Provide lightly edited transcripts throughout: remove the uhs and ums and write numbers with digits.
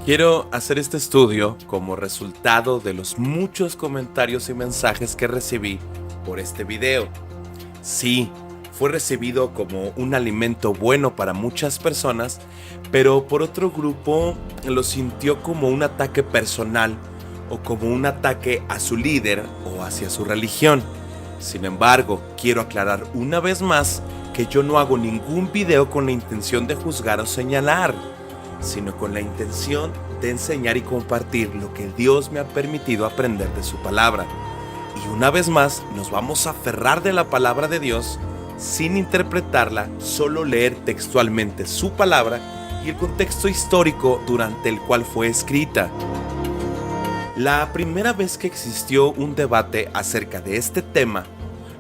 Quiero hacer este estudio como resultado de los muchos comentarios y mensajes que recibí por este video. Sí, fue recibido como un alimento bueno para muchas personas, pero por otro grupo lo sintió como un ataque personal o como un ataque a su líder o hacia su religión. Sin embargo, quiero aclarar una vez más que yo no hago ningún video con la intención de juzgar o señalar, sino con la intención de enseñar y compartir lo que Dios me ha permitido aprender de su palabra. Y una vez más nos vamos a aferrar de la palabra de Dios sin interpretarla, solo leer textualmente su palabra y el contexto histórico durante el cual fue escrita. La primera vez que existió un debate acerca de este tema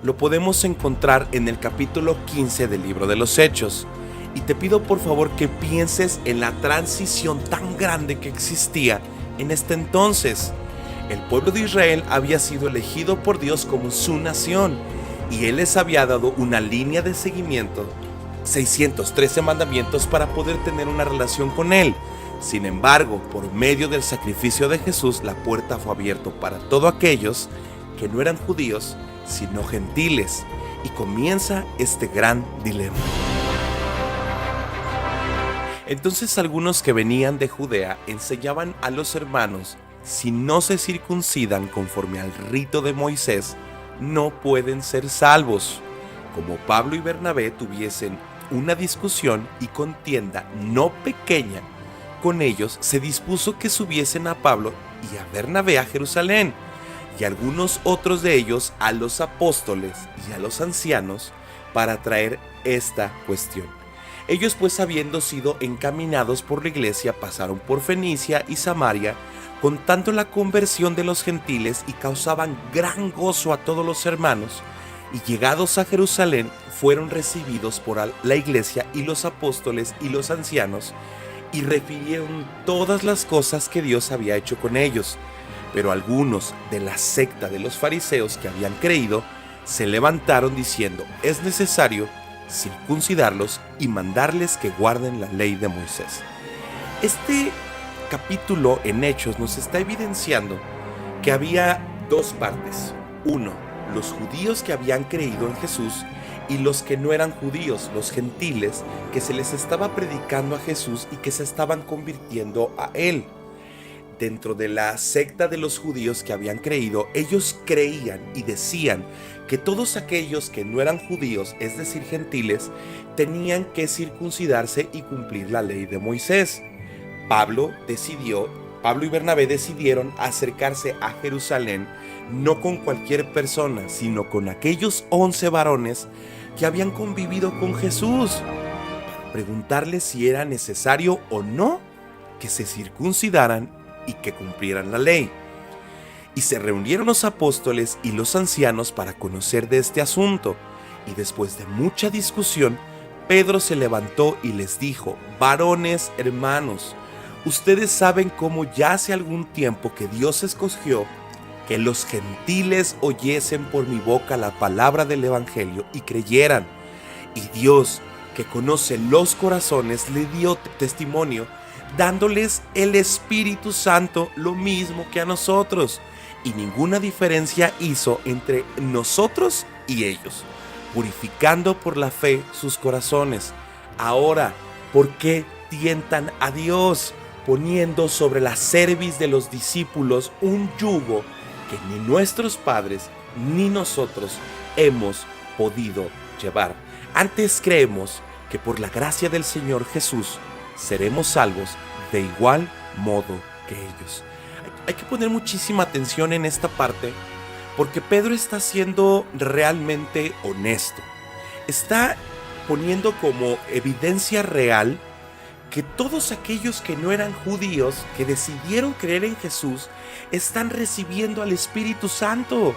lo podemos encontrar en el capítulo 15 del libro de los Hechos. Y te pido por favor que pienses en la transición tan grande que existía en este entonces. El pueblo de Israel había sido elegido por Dios como su nación y Él les había dado una línea de seguimiento, 613 mandamientos para poder tener una relación con Él. Sin embargo, por medio del sacrificio de Jesús, la puerta fue abierta para todos aquellos que no eran judíos, sino gentiles. Y comienza este gran dilema. Entonces algunos que venían de Judea enseñaban a los hermanos: si no se circuncidan conforme al rito de Moisés, no pueden ser salvos. Como Pablo y Bernabé tuviesen una discusión y contienda no pequeña con ellos, se dispuso que subiesen a Pablo y a Bernabé a Jerusalén, y algunos otros de ellos a los apóstoles y a los ancianos para traer esta cuestión. Ellos pues, habiendo sido encaminados por la iglesia, pasaron por Fenicia y Samaria, contando la conversión de los gentiles, y causaban gran gozo a todos los hermanos. Y llegados a Jerusalén, fueron recibidos por la iglesia y los apóstoles y los ancianos, y refirieron todas las cosas que Dios había hecho con ellos. Pero algunos de la secta de los fariseos que habían creído se levantaron diciendo: es necesario circuncidarlos y mandarles que guarden la ley de Moisés. Este capítulo en Hechos nos está evidenciando que había dos partes. Uno, los judíos que habían creído en Jesús, y los que no eran judíos, los gentiles, que se les estaba predicando a Jesús y que se estaban convirtiendo a Él. Dentro de la secta de los judíos que habían creído, ellos creían y decían que todos aquellos que no eran judíos, es decir, gentiles, tenían que circuncidarse y cumplir la ley de Moisés. Pablo y Bernabé decidieron acercarse a Jerusalén, no con cualquier persona, sino con aquellos 11 varones que habían convivido con Jesús, para preguntarles si era necesario o no que se circuncidaran y que cumplieran la ley. Y se reunieron los apóstoles y los ancianos para conocer de este asunto, y después de mucha discusión, Pedro se levantó y les dijo: varones hermanos, ustedes saben cómo ya hace algún tiempo que Dios escogió que los gentiles oyesen por mi boca la palabra del evangelio y creyeran. Y Dios, que conoce los corazones, le dio testimonio, dándoles el Espíritu Santo, lo mismo que a nosotros, y ninguna diferencia hizo entre nosotros y ellos, purificando por la fe sus corazones. Ahora, ¿por qué tientan a Dios, poniendo sobre la cerviz de los discípulos un yugo que ni nuestros padres ni nosotros hemos podido llevar? Antes creemos que por la gracia del Señor Jesús seremos salvos de igual modo que ellos. Hay que poner muchísima atención en esta parte, porque Pedro está siendo realmente honesto. Está poniendo como evidencia real que todos aquellos que no eran judíos, que decidieron creer en Jesús, están recibiendo al Espíritu Santo.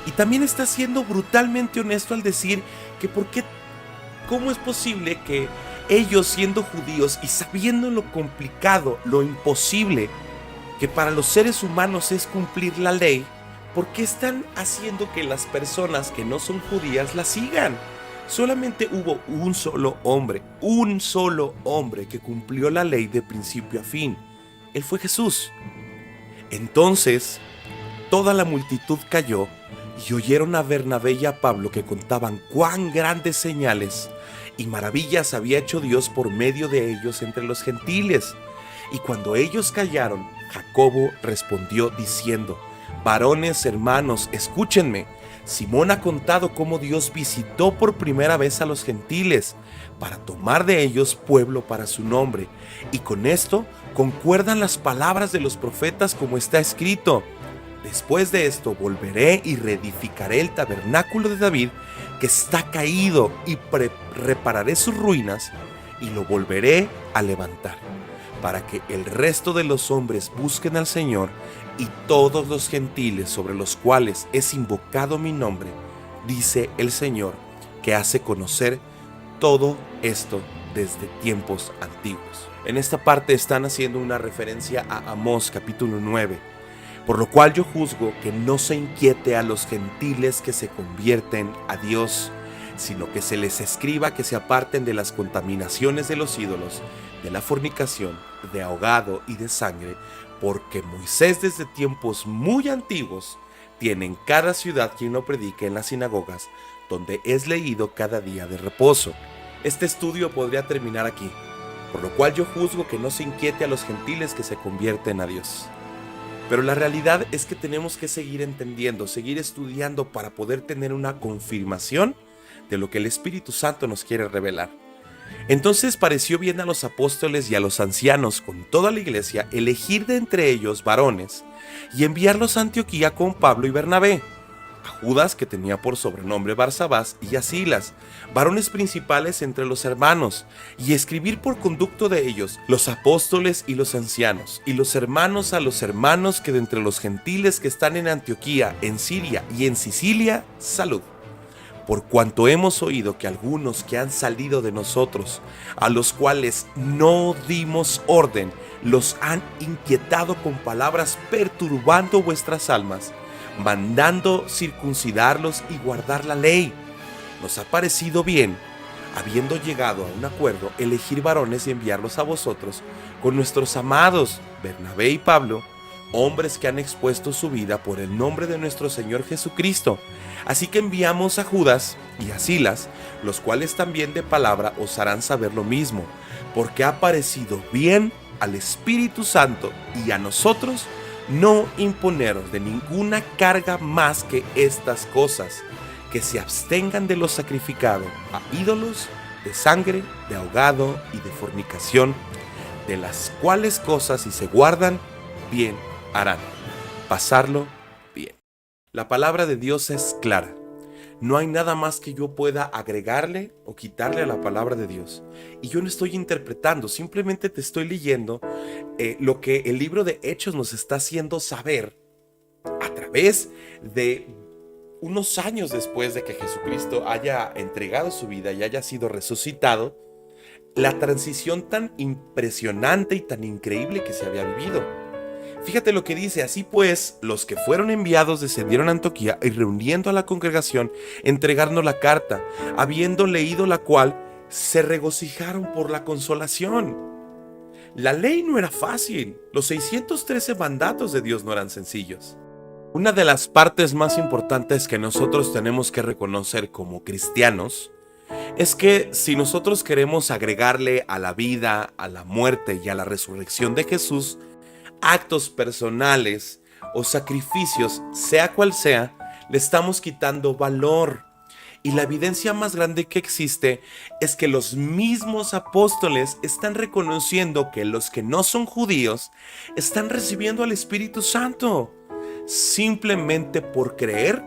Y también está siendo brutalmente honesto al decir que ¿cómo es posible que ellos, siendo judíos y sabiendo lo complicado, lo imposible que para los seres humanos es cumplir la ley, ¿por qué están haciendo que las personas que no son judías la sigan? Solamente hubo un solo hombre que cumplió la ley de principio a fin, Él fue Jesús. Entonces, toda la multitud cayó y oyeron a Bernabé y a Pablo que contaban cuán grandes señales y maravillas había hecho Dios por medio de ellos entre los gentiles. Y cuando ellos callaron, Jacobo respondió diciendo: varones, hermanos, escúchenme. Simón ha contado cómo Dios visitó por primera vez a los gentiles para tomar de ellos pueblo para su nombre. Y con esto concuerdan las palabras de los profetas como está escrito: después de esto volveré y reedificaré el tabernáculo de David que está caído y repararé sus ruinas y lo volveré a levantar, para que el resto de los hombres busquen al Señor y todos los gentiles sobre los cuales es invocado mi nombre, dice el Señor, que hace conocer todo esto desde tiempos antiguos. En esta parte están haciendo una referencia a Amós capítulo 9, por lo cual yo juzgo que no se inquiete a los gentiles que se convierten a Dios, sino que se les escriba que se aparten de las contaminaciones de los ídolos, de la fornicación, de ahogado y de sangre, porque Moisés desde tiempos muy antiguos tiene en cada ciudad quien lo predique en las sinagogas, donde es leído cada día de reposo. Este estudio podría terminar aquí, por lo cual yo juzgo que no se inquiete a los gentiles que se convierten a Dios. Pero la realidad es que tenemos que seguir entendiendo, seguir estudiando para poder tener una confirmación de lo que el Espíritu Santo nos quiere revelar. Entonces pareció bien a los apóstoles y a los ancianos con toda la iglesia elegir de entre ellos varones y enviarlos a Antioquía con Pablo y Bernabé, a Judas, que tenía por sobrenombre Barsabás, y a Silas, varones principales entre los hermanos, y escribir por conducto de ellos los apóstoles y los ancianos, y los hermanos a los hermanos que de entre los gentiles que están en Antioquía, en Siria y en Sicilia, salud. Por cuanto hemos oído que algunos que han salido de nosotros, a los cuales no dimos orden, los han inquietado con palabras perturbando vuestras almas, mandando circuncidarlos y guardar la ley. Nos ha parecido bien, habiendo llegado a un acuerdo, elegir varones y enviarlos a vosotros con nuestros amados Bernabé y Pablo, hombres que han expuesto su vida por el nombre de nuestro Señor Jesucristo. Así que enviamos a Judas y a Silas, los cuales también de palabra os harán saber lo mismo, porque ha parecido bien al Espíritu Santo y a nosotros no imponeros de ninguna carga más que estas cosas, que se abstengan de lo sacrificado a ídolos, de sangre, de ahogado y de fornicación, de las cuales cosas si se guardan, bien harán. Pasarlo bien. La palabra de Dios es clara. No hay nada más que yo pueda agregarle o quitarle a la palabra de Dios. Y yo no estoy interpretando, simplemente te estoy leyendo lo que el libro de Hechos nos está haciendo saber a través de unos años después de que Jesucristo haya entregado su vida y haya sido resucitado, la transición tan impresionante y tan increíble que se había vivido. Fíjate lo que dice: así pues, los que fueron enviados descendieron a Antioquía y reuniendo a la congregación, entregaron la carta, habiendo leído la cual, se regocijaron por la consolación. La ley no era fácil, los 613 mandatos de Dios no eran sencillos. Una de las partes más importantes que nosotros tenemos que reconocer como cristianos es que si nosotros queremos agregarle a la vida, a la muerte y a la resurrección de Jesús actos personales o sacrificios, sea cual sea, le estamos quitando valor. Y la evidencia más grande que existe es que los mismos apóstoles están reconociendo que los que no son judíos están recibiendo al Espíritu Santo, simplemente por creer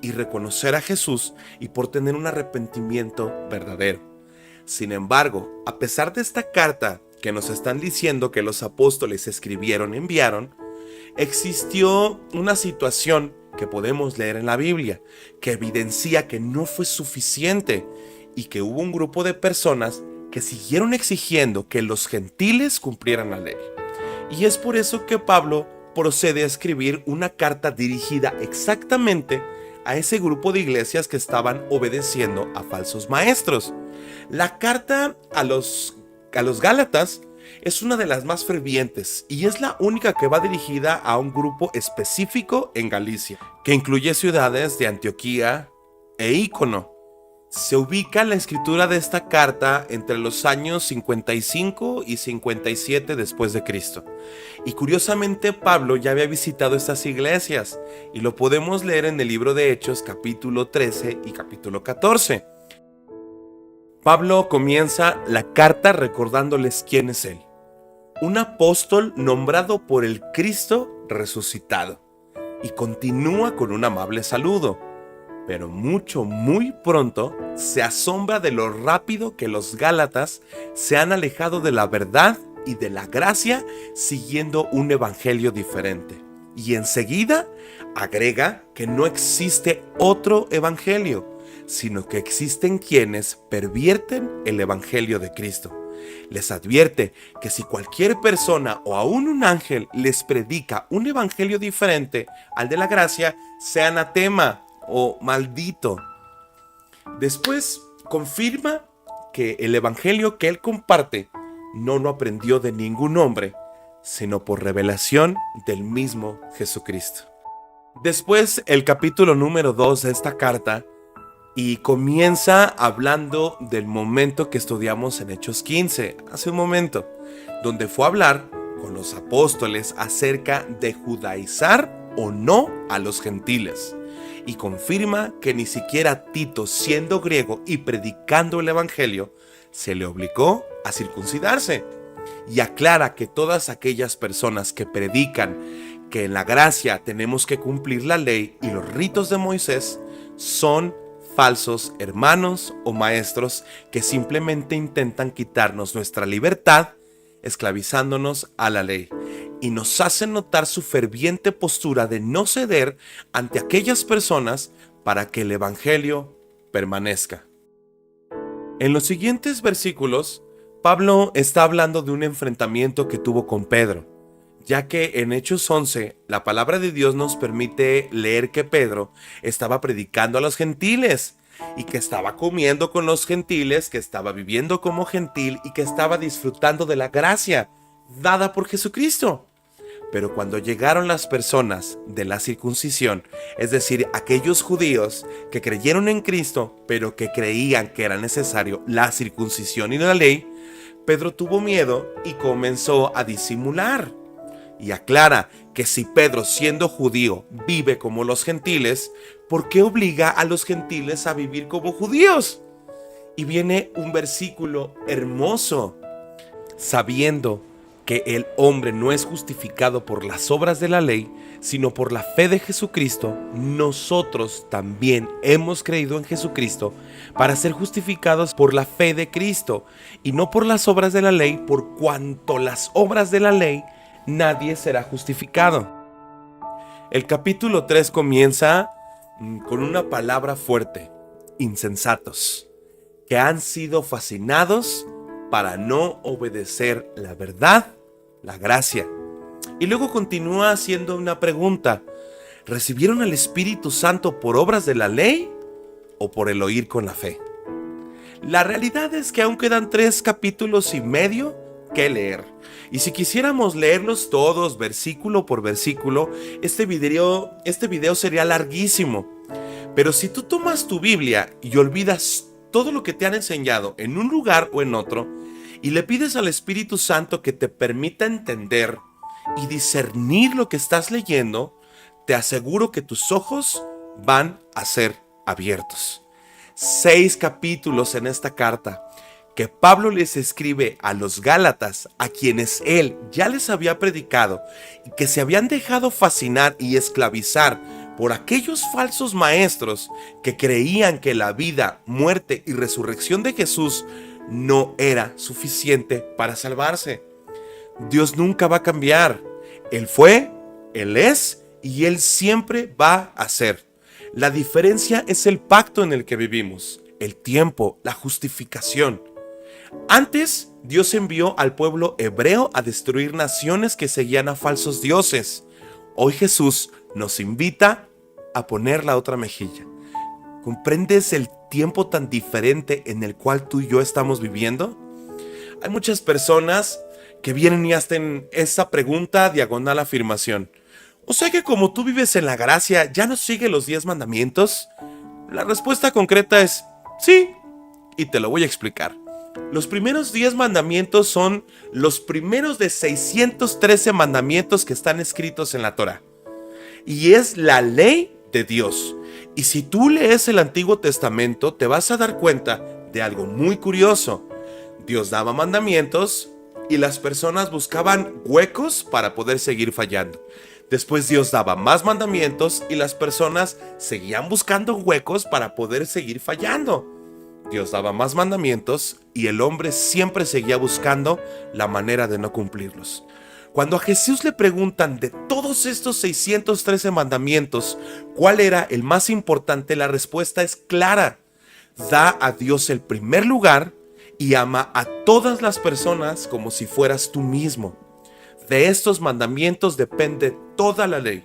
y reconocer a Jesús y por tener un arrepentimiento verdadero. Sin embargo, a pesar de esta carta que nos están diciendo que los apóstoles escribieron, enviaron, existió una situación que podemos leer en la Biblia que evidencia que no fue suficiente y que hubo un grupo de personas que siguieron exigiendo que los gentiles cumplieran la ley. Y es por eso que Pablo procede a escribir una carta dirigida exactamente a ese grupo de iglesias que estaban obedeciendo a falsos maestros. La carta a los Gálatas Es una de las más fervientes y es la única que va dirigida a un grupo específico en Galicia, que incluye ciudades de Antioquía e Ícono. Se ubica la escritura de esta carta entre los años 55 y 57 después de Cristo. Y curiosamente Pablo ya había visitado estas iglesias y lo podemos leer en el libro de Hechos capítulo 13 y capítulo 14. Pablo comienza la carta recordándoles quién es él, un apóstol nombrado por el Cristo resucitado, y continúa con un amable saludo. Pero muy pronto se asombra de lo rápido que los gálatas se han alejado de la verdad y de la gracia siguiendo un evangelio diferente. Y enseguida agrega que no existe otro evangelio, sino que existen quienes pervierten el evangelio de Cristo. Les advierte que si cualquier persona o aún un ángel les predica un evangelio diferente al de la gracia, sea anatema o maldito. Después confirma que el evangelio que él comparte no lo aprendió de ningún hombre, sino por revelación del mismo Jesucristo. Después el capítulo número 2 de esta carta y comienza hablando del momento que estudiamos en Hechos 15, hace un momento, donde fue a hablar con los apóstoles acerca de judaizar o no a los gentiles. Y confirma que ni siquiera Tito, siendo griego y predicando el evangelio, se le obligó a circuncidarse. Y aclara que todas aquellas personas que predican que en la gracia tenemos que cumplir la ley y los ritos de Moisés son falsos hermanos o maestros que simplemente intentan quitarnos nuestra libertad esclavizándonos a la ley, y nos hacen notar su ferviente postura de no ceder ante aquellas personas para que el evangelio permanezca. En los siguientes versículos, Pablo está hablando de un enfrentamiento que tuvo con Pedro, ya que en Hechos 11 la palabra de Dios nos permite leer que Pedro estaba predicando a los gentiles y que estaba comiendo con los gentiles, que estaba viviendo como gentil y que estaba disfrutando de la gracia dada por Jesucristo. Pero cuando llegaron las personas de la circuncisión, es decir, aquellos judíos que creyeron en Cristo, pero que creían que era necesario la circuncisión y la ley, Pedro tuvo miedo y comenzó a disimular. Y aclara que si Pedro, siendo judío, vive como los gentiles, ¿por qué obliga a los gentiles a vivir como judíos? Y viene un versículo hermoso. Sabiendo que el hombre no es justificado por las obras de la ley, sino por la fe de Jesucristo, nosotros también hemos creído en Jesucristo para ser justificados por la fe de Cristo, y no por las obras de la ley, por cuanto las obras de la ley nadie será justificado. El capítulo 3 comienza con una palabra fuerte: insensatos, que han sido fascinados para no obedecer la verdad, la gracia. Y luego continúa haciendo una pregunta: ¿recibieron el Espíritu Santo por obras de la ley o por el oír con la fe? La realidad es que aún quedan 3 capítulos y medio que leer. Y si quisiéramos leerlos todos versículo por versículo, este video sería larguísimo. Pero si tú tomas tu Biblia y olvidas todo lo que te han enseñado en un lugar o en otro, y le pides al Espíritu Santo que te permita entender y discernir lo que estás leyendo, te aseguro que tus ojos van a ser abiertos. 6 capítulos en esta carta que Pablo les escribe a los Gálatas, a quienes él ya les había predicado y que se habían dejado fascinar y esclavizar por aquellos falsos maestros que creían que la vida, muerte y resurrección de Jesús no era suficiente para salvarse. Dios nunca va a cambiar. Él fue, Él es y Él siempre va a ser. La diferencia es el pacto en el que vivimos, el tiempo, la justificación. Antes, Dios envió al pueblo hebreo a destruir naciones que seguían a falsos dioses. Hoy Jesús nos invita a poner la otra mejilla. ¿Comprendes el tiempo tan diferente en el cual tú y yo estamos viviendo? Hay muchas personas que vienen y hacen esa pregunta diagonal afirmación. O sea que como tú vives en la gracia, ¿ya no sigues los 10 mandamientos? La respuesta concreta es sí, y te lo voy a explicar. Los primeros 10 mandamientos son los primeros de 613 mandamientos que están escritos en la Torá. Y es la ley de Dios. Y si tú lees el Antiguo Testamento, te vas a dar cuenta de algo muy curioso. Dios daba mandamientos y las personas buscaban huecos para poder seguir fallando. Después Dios daba más mandamientos y las personas seguían buscando huecos para poder seguir fallando. Dios daba más mandamientos y el hombre siempre seguía buscando la manera de no cumplirlos. Cuando a Jesús le preguntan de todos estos 613 mandamientos, ¿cuál era el más importante? La respuesta es clara. Da a Dios el primer lugar y ama a todas las personas como si fueras tú mismo. De estos mandamientos depende toda la ley.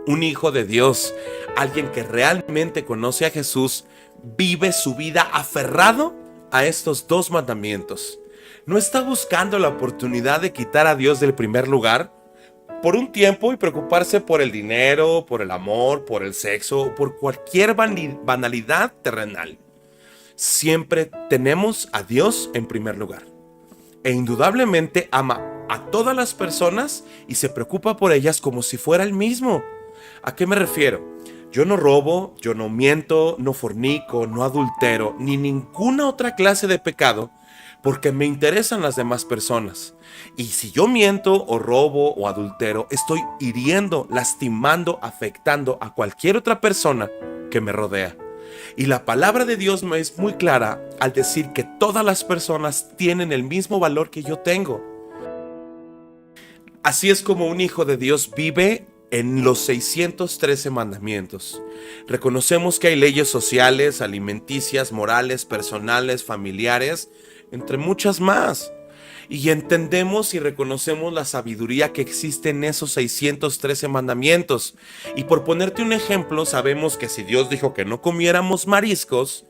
Un hijo de Dios, alguien que realmente conoce a Jesús, vive su vida aferrado a estos dos mandamientos. No está buscando la oportunidad de quitar a Dios del primer lugar por un tiempo y preocuparse por el dinero, por el amor, por el sexo o por cualquier banalidad terrenal. Siempre tenemos a Dios en primer lugar. E indudablemente ama a todas las personas y se preocupa por ellas como si fuera él mismo. ¿A qué me refiero? Yo no robo, yo no miento, no fornico, no adultero, ni ninguna otra clase de pecado, porque me interesan las demás personas. Y si yo miento o robo o adultero, estoy hiriendo, lastimando, afectando a cualquier otra persona que me rodea. Y la palabra de Dios me es muy clara al decir que todas las personas tienen el mismo valor que yo tengo. Así es como un hijo de Dios vive en los 613 mandamientos. Reconocemos que hay leyes sociales, alimenticias, morales, personales, familiares, entre muchas más. Y entendemos y reconocemos la sabiduría que existe en esos 613 mandamientos. Y por ponerte un ejemplo, sabemos que si Dios dijo que no comiéramos mariscos,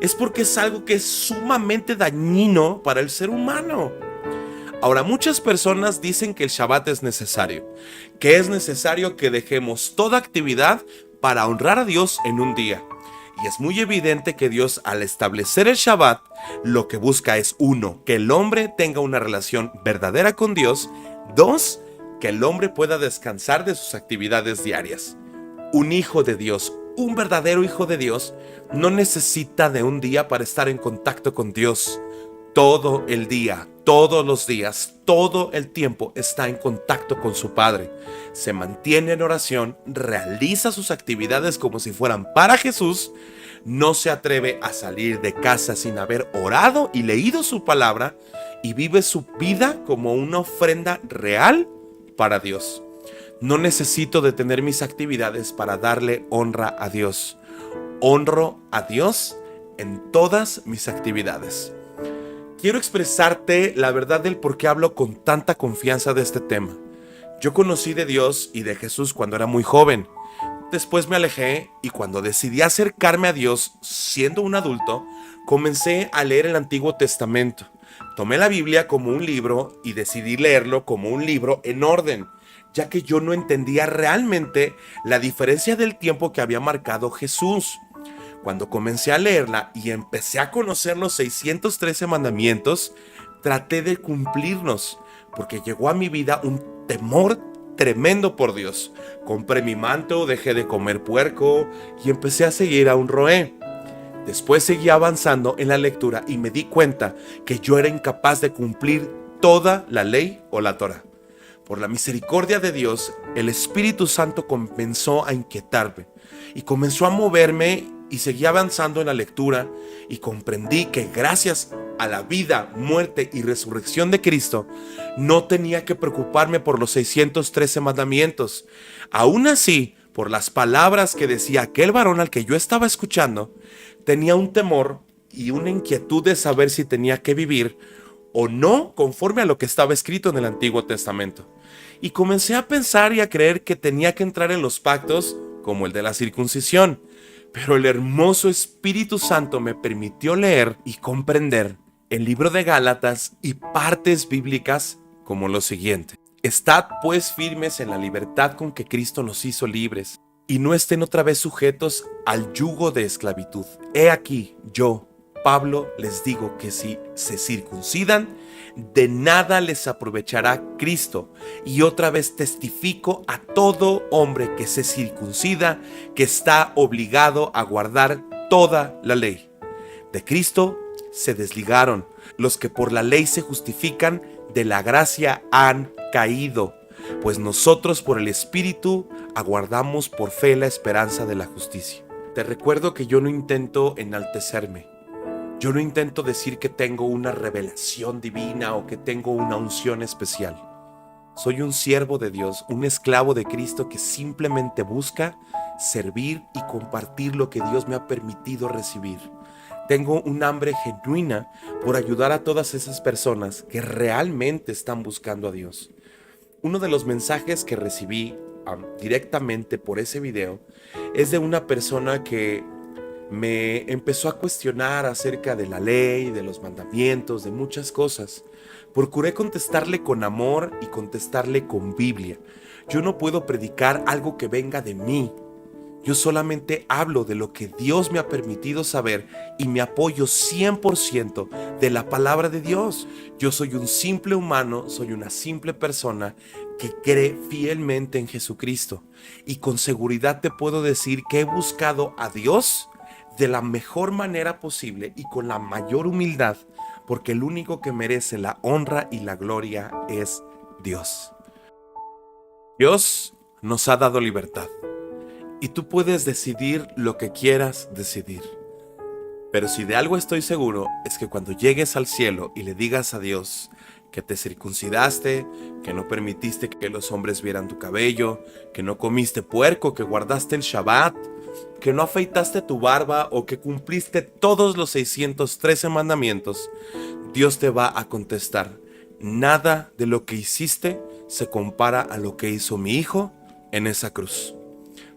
es porque es algo que es sumamente dañino para el ser humano. Ahora, muchas personas dicen que el Shabbat es necesario, que es necesario que dejemos toda actividad para honrar a Dios en un día. Y es muy evidente que Dios, al establecer el Shabbat, lo que busca es: 1, que el hombre tenga una relación verdadera con Dios; 2, que el hombre pueda descansar de sus actividades diarias. Un hijo de Dios, un verdadero hijo de Dios, no necesita de un día para estar en contacto con Dios. Todo el día, todos los días, todo el tiempo está en contacto con su Padre. Se mantiene en oración, realiza sus actividades como si fueran para Jesús, no se atreve a salir de casa sin haber orado y leído su palabra, y vive su vida como una ofrenda real para Dios. No necesito detener mis actividades para darle honra a Dios. Honro a Dios en todas mis actividades. Quiero expresarte la verdad del por qué hablo con tanta confianza de este tema. Yo conocí de Dios y de Jesús cuando era muy joven. Después me alejé y cuando decidí acercarme a Dios siendo un adulto, comencé a leer el Antiguo Testamento. Tomé la Biblia como un libro y decidí leerlo como un libro en orden, ya que yo no entendía realmente la diferencia del tiempo que había marcado Jesús. Cuando comencé a leerla y empecé a conocer los 613 mandamientos, traté de cumplirlos, porque llegó a mi vida un temor tremendo por Dios. Compré mi manto, dejé de comer puerco y empecé a seguir a un roé. Después seguí avanzando en la lectura y me di cuenta que yo era incapaz de cumplir toda la ley o la Torá. Por la misericordia de Dios, el Espíritu Santo comenzó a inquietarme y comenzó a moverme, y seguí avanzando en la lectura y comprendí que gracias a la vida, muerte y resurrección de Cristo, no tenía que preocuparme por los 613 mandamientos. Aún así, por las palabras que decía aquel varón al que yo estaba escuchando, tenía un temor y una inquietud de saber si tenía que vivir o no conforme a lo que estaba escrito en el Antiguo Testamento. Y comencé a pensar y a creer que tenía que entrar en los pactos como el de la circuncisión. Pero el hermoso Espíritu Santo me permitió leer y comprender el libro de Gálatas y partes bíblicas como lo siguiente: Estad pues firmes en la libertad con que Cristo nos hizo libres, y no estén otra vez sujetos al yugo de esclavitud. He aquí, yo, Pablo, les digo que si se circuncidan, de nada les aprovechará Cristo. Y otra vez testifico a todo hombre que se circuncida que está obligado a guardar toda la ley. De Cristo se desligaron los que por la ley se justifican, de la gracia han caído, pues nosotros por el Espíritu aguardamos por fe la esperanza de la justicia. Te recuerdo que yo no intento enaltecerme. Yo no intento decir que tengo una revelación divina o que tengo una unción especial. Soy un siervo de Dios, un esclavo de Cristo que simplemente busca servir y compartir lo que Dios me ha permitido recibir. Tengo un hambre genuina por ayudar a todas esas personas que realmente están buscando a Dios. Uno de los mensajes que recibí directamente por ese video es de una persona que me empezó a cuestionar acerca de la ley, de los mandamientos, de muchas cosas. Procuré contestarle con amor y contestarle con Biblia. Yo no puedo predicar algo que venga de mí. Yo solamente hablo de lo que Dios me ha permitido saber y me apoyo 100% de la palabra de Dios. Yo soy un simple humano, soy una simple persona que cree fielmente en Jesucristo. Y con seguridad te puedo decir que he buscado a Dios de la mejor manera posible y con la mayor humildad, porque el único que merece la honra y la gloria es Dios. Dios nos ha dado libertad y tú puedes decidir lo que quieras decidir. Pero si de algo estoy seguro es que cuando llegues al cielo y le digas a Dios que te circuncidaste, que no permitiste que los hombres vieran tu cabello, que no comiste puerco, que guardaste el Shabbat, que no afeitaste tu barba o que cumpliste todos los 613 mandamientos, Dios te va a contestar: nada de lo que hiciste se compara a lo que hizo mi hijo en esa cruz.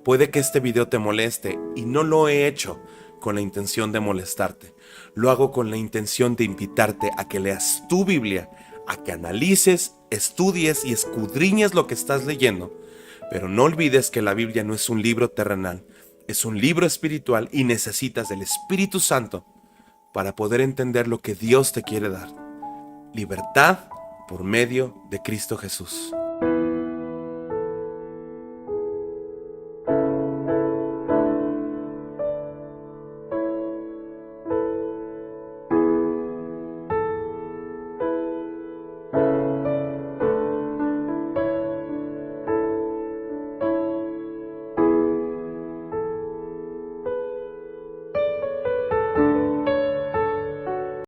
Puede que este video te moleste y no lo he hecho con la intención de molestarte. Lo hago con la intención de invitarte a que leas tu Biblia, a que analices, estudies y escudriñes lo que estás leyendo. Pero no olvides que la Biblia no es un libro terrenal, es un libro espiritual y necesitas del Espíritu Santo para poder entender lo que Dios te quiere dar. Libertad por medio de Cristo Jesús.